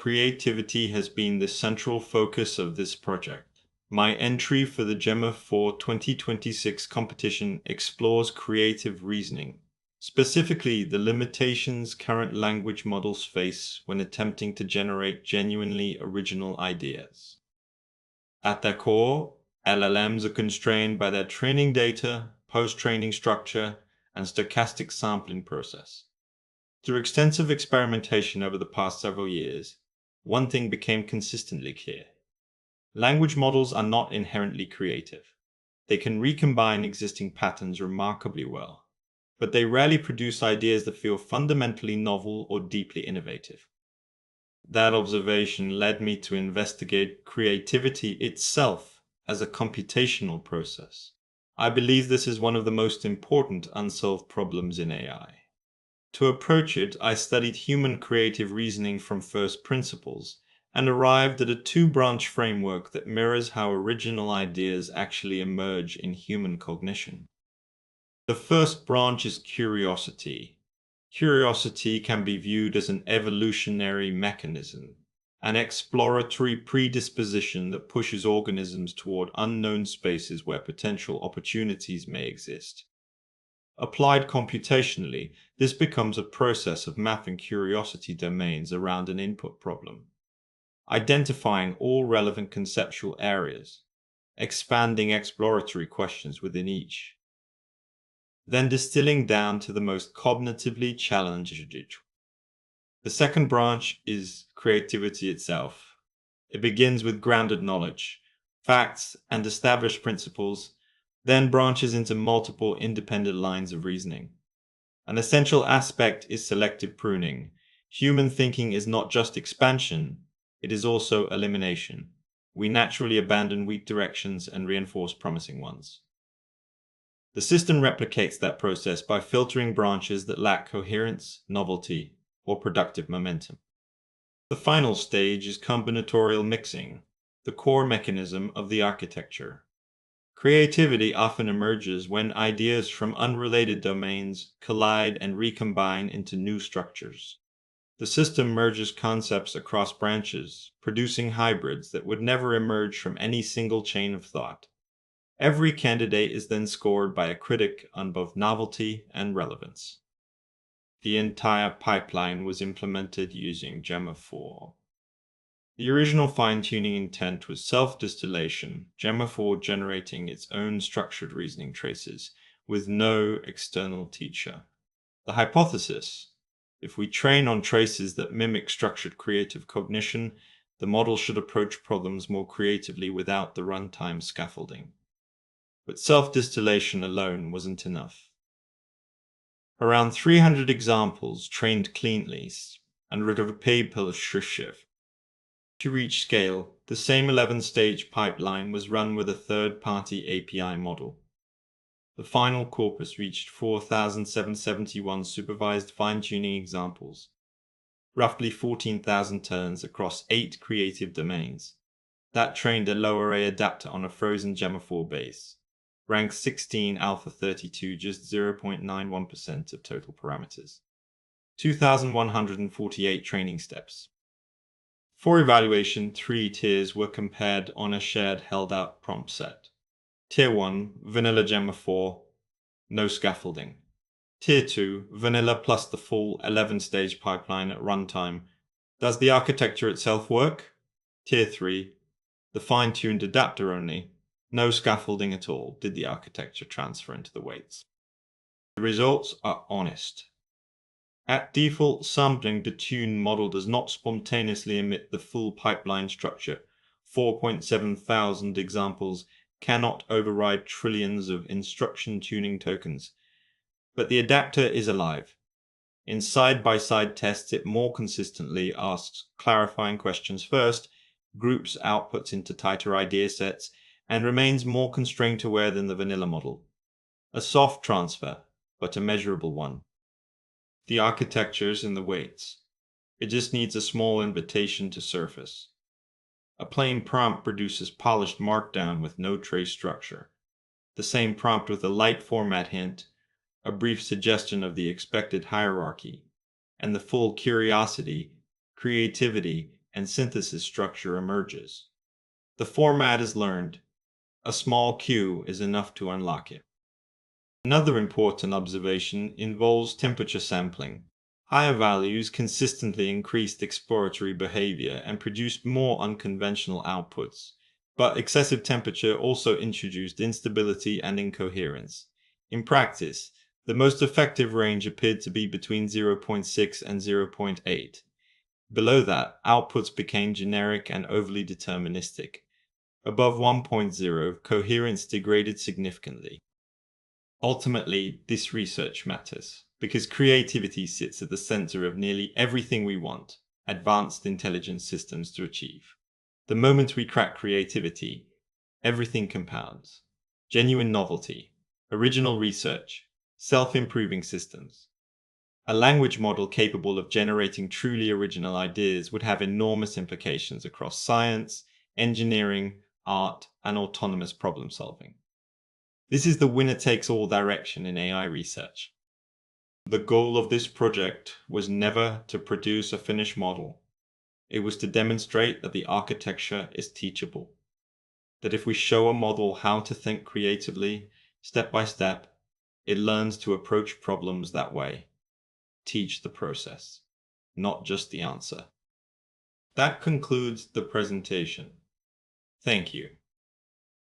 creativity has been the central focus of this project. My entry for the Gemma4 2026 competition explores creative reasoning, specifically the limitations current language models face when attempting to generate genuinely original ideas. At their core, LLMs are constrained by their training data, post-training structure, and stochastic sampling process. Through extensive experimentation over the past several years, one thing became consistently clear. Language models are not inherently creative. They can recombine existing patterns remarkably well, but they rarely produce ideas that feel fundamentally novel or deeply innovative. That observation led me to investigate creativity itself as a computational process. I believe this is one of the most important unsolved problems in AI. To approach it, I studied human creative reasoning from first principles and arrived at a two-branch framework that mirrors how original ideas actually emerge in human cognition. The first branch is curiosity. Curiosity can be viewed as an evolutionary mechanism, an exploratory predisposition that pushes organisms toward unknown spaces where potential opportunities may exist. Applied computationally, this becomes a process of mapping curiosity domains around an input problem, identifying all relevant conceptual areas, expanding exploratory questions within each, then distilling down to the most cognitively challenging. The second branch is creativity itself. It begins with grounded knowledge, facts, and established principles, then branches into multiple independent lines of reasoning. An essential aspect is selective pruning. Human thinking is not just expansion, it is also elimination. We naturally abandon weak directions and reinforce promising ones. The system replicates that process by filtering branches that lack coherence, novelty, or productive momentum. The final stage is combinatorial mixing, the core mechanism of the architecture. Creativity often emerges when ideas from unrelated domains collide and recombine into new structures. The system merges concepts across branches, producing hybrids that would never emerge from any single chain of thought. Every candidate is then scored by a critic on both novelty and relevance. The entire pipeline was implemented using Gemma4. The original fine-tuning intent was self-distillation, Gemma4 generating its own structured reasoning traces, with no external teacher. The hypothesis: if we train on traces that mimic structured creative cognition, the model should approach problems more creatively without the runtime scaffolding. But self-distillation alone wasn't enough. Around 300 examples trained cleanly and rid of a paper shift. To reach scale, the same 11-stage pipeline was run with a third-party API model. The final corpus reached 4,771 supervised fine-tuning examples, roughly 14,000 turns across 8 creative domains. That trained a LoRA adapter on a frozen Gemma4 base. Rank 16 alpha 32, just 0.91% of total parameters. 2,148 training steps. For evaluation, 3 tiers were compared on a shared held-out prompt set. Tier 1, vanilla Gemma4, no scaffolding. Tier 2, vanilla plus the full 11-stage pipeline at runtime. Does the architecture itself work? Tier 3, the fine-tuned adapter only. No scaffolding at all. Did the architecture transfer into the weights? The results are honest. At default sampling, the tuned model does not spontaneously emit the full pipeline structure. 4.7 thousand examples cannot override trillions of instruction tuning tokens. But the adapter is alive. In side-by-side tests, it more consistently asks clarifying questions first, groups outputs into tighter idea sets, and remains more constraint-aware than the vanilla model. A soft transfer, but a measurable one. The architecture's in the weights. It just needs a small invitation to surface. A plain prompt produces polished markdown with no trace structure. The same prompt with a light format hint, a brief suggestion of the expected hierarchy, and the full curiosity, creativity, and synthesis structure emerges. The format is learned. A small Q is enough to unlock it. Another important observation involves temperature sampling. Higher values consistently increased exploratory behavior and produced more unconventional outputs. But excessive temperature also introduced instability and incoherence. In practice, the most effective range appeared to be between 0.6 and 0.8. Below that, outputs became generic and overly deterministic. Above 1.0, coherence degraded significantly. Ultimately, this research matters because creativity sits at the center of nearly everything we want advanced intelligent systems to achieve. The moment we crack creativity, everything compounds. Genuine novelty, original research, self-improving systems. A language model capable of generating truly original ideas would have enormous implications across science, engineering, art, and autonomous problem solving. This is the winner-takes-all direction in AI research. The goal of this project was never to produce a finished model. It was to demonstrate that the architecture is teachable. That if we show a model how to think creatively, step by step, it learns to approach problems that way. Teach the process, not just the answer. That concludes the presentation. Thank you.